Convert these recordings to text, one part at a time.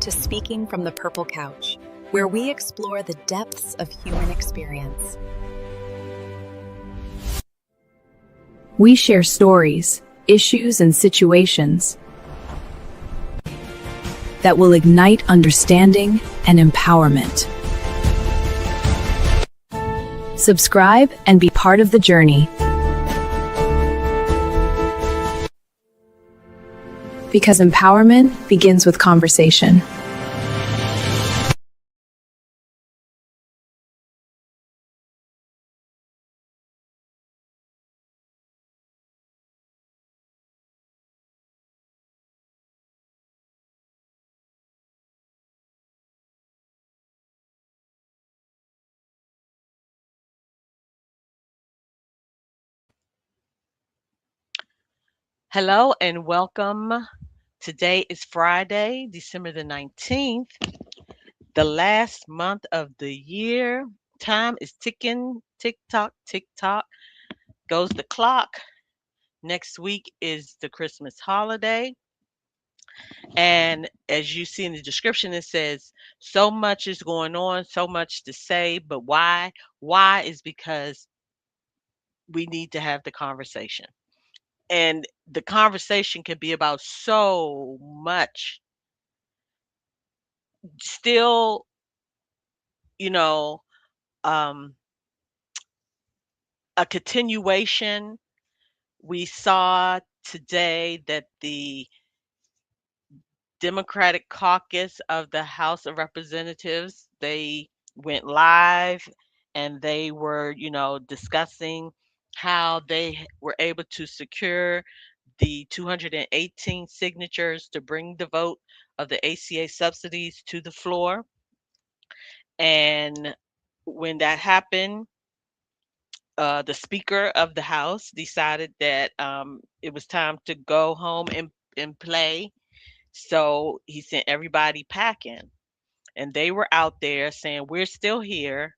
to Speaking from the Purple Couch, where we explore the depths of human experience. We share stories, issues, and situations that will ignite understanding and empowerment. Subscribe and be part of the journey. Because empowerment begins with conversation. Hello and welcome. Today is Friday, December the 19th, the last month of the year. Time is ticking, tick tock, goes the clock. Next week is the Christmas holiday. And as you see in the description, it says so much is going on, so much to say, but why? Why is because we need to have the conversation. And the conversation can be about so much. Still, you know, um, a continuation. We saw today that the Democratic caucus of the House of Representatives, they went live and they were, discussing how they were able to secure the 218 signatures to bring the vote of the ACA subsidies to the floor. And when that happened, the Speaker of the House decided that it was time to go home and play. So he sent everybody packing. And they were out there saying, we're still here.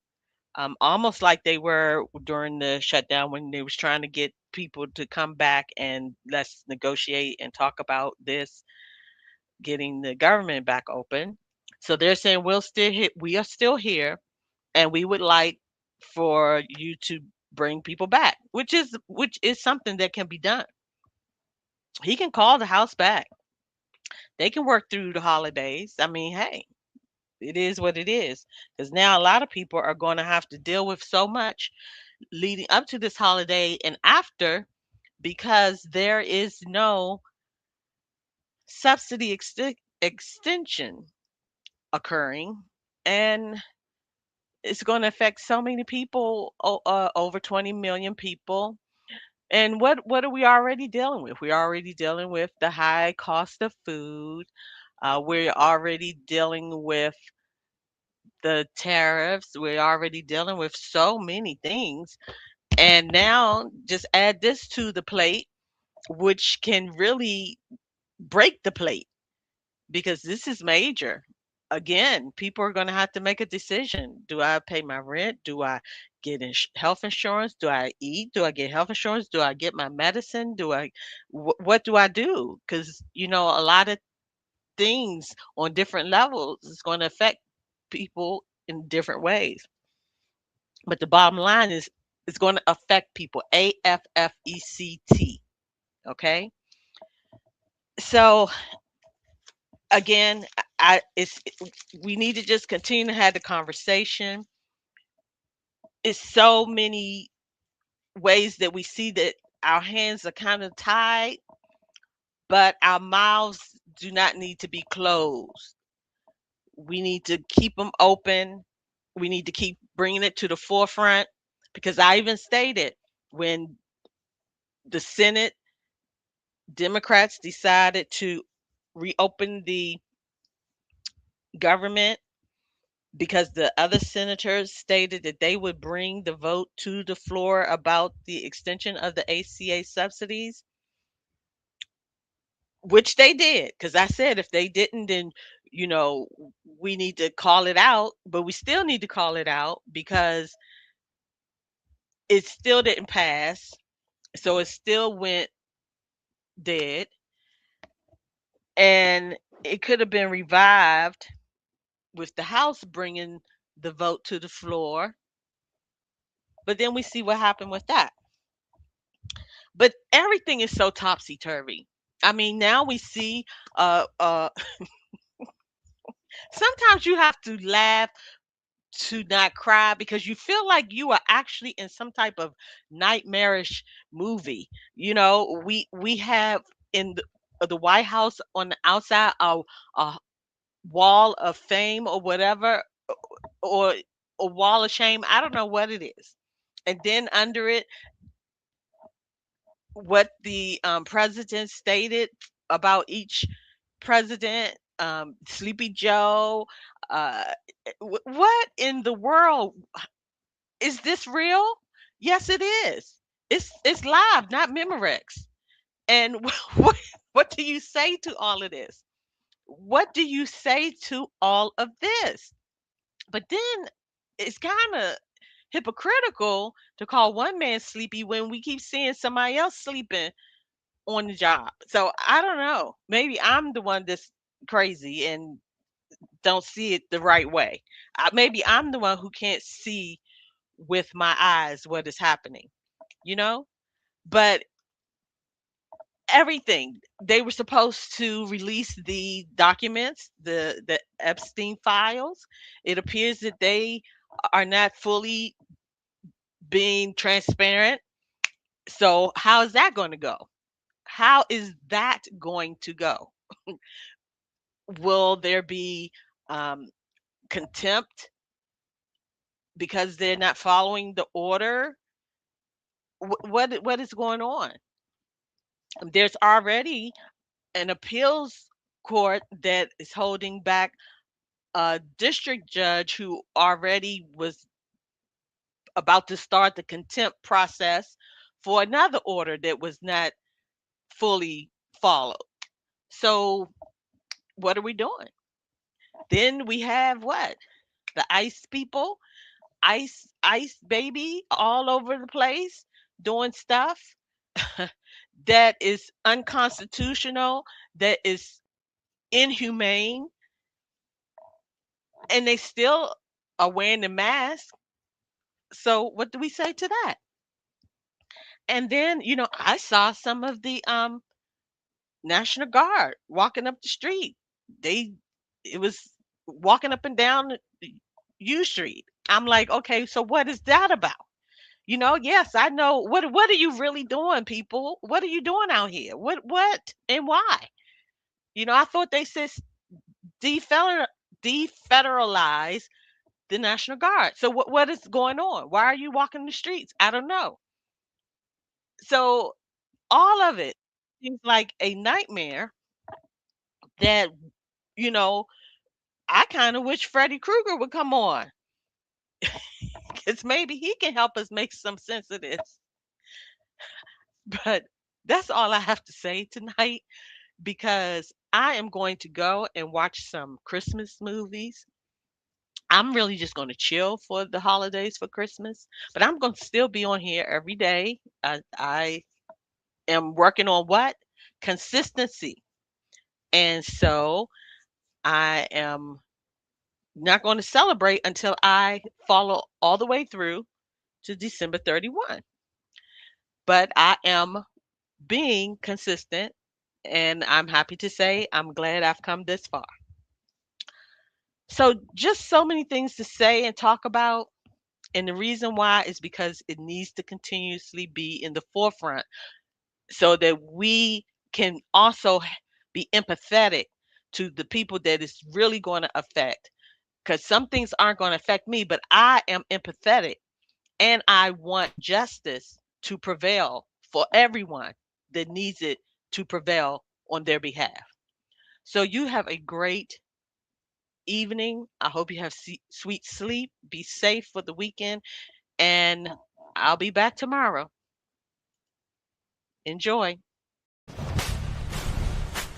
Almost like they were during the shutdown when they was trying to get people to come back and let's negotiate and talk about this, getting the government back open. So they're saying we are still here and we would like for you to bring people back, which is something that can be done. He can call the house back. They can work through the holidays. I mean, hey, it is what it is. Because now a lot of people are going to have to deal with so much leading up to this holiday and after, because there is no subsidy extension occurring, and it's going to affect so many people, over 20 million people. And what are we already dealing with? We're already dealing with the high cost of food. We're already dealing with the tariffs. We're already dealing with so many things. And now just add this to the plate, which can really break the plate because this is major. Again, people are going to have to make a decision. Do I pay my rent? Do I get health insurance? Do I eat? Do I get health insurance? Do I get my medicine? What do I do? Because, a lot of things on different levels is going to affect people in different ways. But the bottom line is it's going to affect people. AFFECT. Okay. So again, we need to just continue to have the conversation. It's so many ways that we see that our hands are kind of tied, but our mouths do not need to be closed. We need to keep them open. We need to keep bringing it to the forefront because I even stated when the Senate Democrats decided to reopen the government because the other senators stated that they would bring the vote to the floor about the extension of the ACA subsidies, which they did. Because I said if they didn't, then, you know, we need to call it out, but we still need to call it out because it still didn't pass. So it still went dead. And it could have been revived with the House bringing the vote to the floor, but then we see what happened with that. But everything is so topsy turvy. I mean, now we see uh uh sometimes you have to laugh to not cry because you feel like you are actually in some type of nightmarish movie. You know, we have in the White House on the outside a wall of fame or whatever, or a wall of shame. I don't know what it is. And then under it, what the president stated about each president, Sleepy Joe. Uh, what in the world? Is this real? Yes, it is. It's live, not Memorex. And what do you say to all of this? What do you say to all of this? But then it's kind of hypocritical to call one man sleepy when we keep seeing somebody else sleeping on the job. So I don't know. Maybe I'm the one that's crazy and don't see it the right way. Maybe I'm the one who can't see with my eyes what is happening, you know? But everything, they were supposed to release the documents, the Epstein files. It appears that they are not fully being transparent. So how is that going to go? How is that going to go? Will there be um, contempt because they're not following the order? What is going on? There's already an appeals court that is holding back a district judge who already was about to start the contempt process for another order that was not fully followed. So what are we doing? Then we have what? The ICE people, ICE baby all over the place doing stuff that is unconstitutional, that is inhumane, and they still are wearing the mask. So what do we say to that? And then, I saw some of the National Guard walking up the street. They it was walking up and down U Street. I'm like, okay, so what is that about? Yes, I know. What are you really doing, people? What are you doing out here? What and why? I thought they said defeder- defederalize the National Guard. So what is going on? Why are you walking the streets? I don't know. So all of it seems like a nightmare that, you know, I kind of wish Freddy Krueger would come on because maybe he can help us make some sense of this. But that's all I have to say tonight because I am going to go and watch some Christmas movies. I'm really just going to chill for the holidays for Christmas, but I'm going to still be on here every day. I am working on what? Consistency. And so I am not going to celebrate until I follow all the way through to December 31. But I am being consistent, and I'm happy to say I'm glad I've come this far. So, just so many things to say and talk about. And the reason why is because it needs to continuously be in the forefront so that we can also be empathetic to the people that it's really going to affect. Because some things aren't going to affect me, but I am empathetic and I want justice to prevail for everyone that needs it to prevail on their behalf. So you have a great evening. I hope you have sweet sleep. Be safe for the weekend, and I'll be back tomorrow. Enjoy.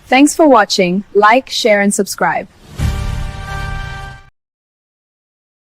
Thanks for watching. Like, share, and subscribe.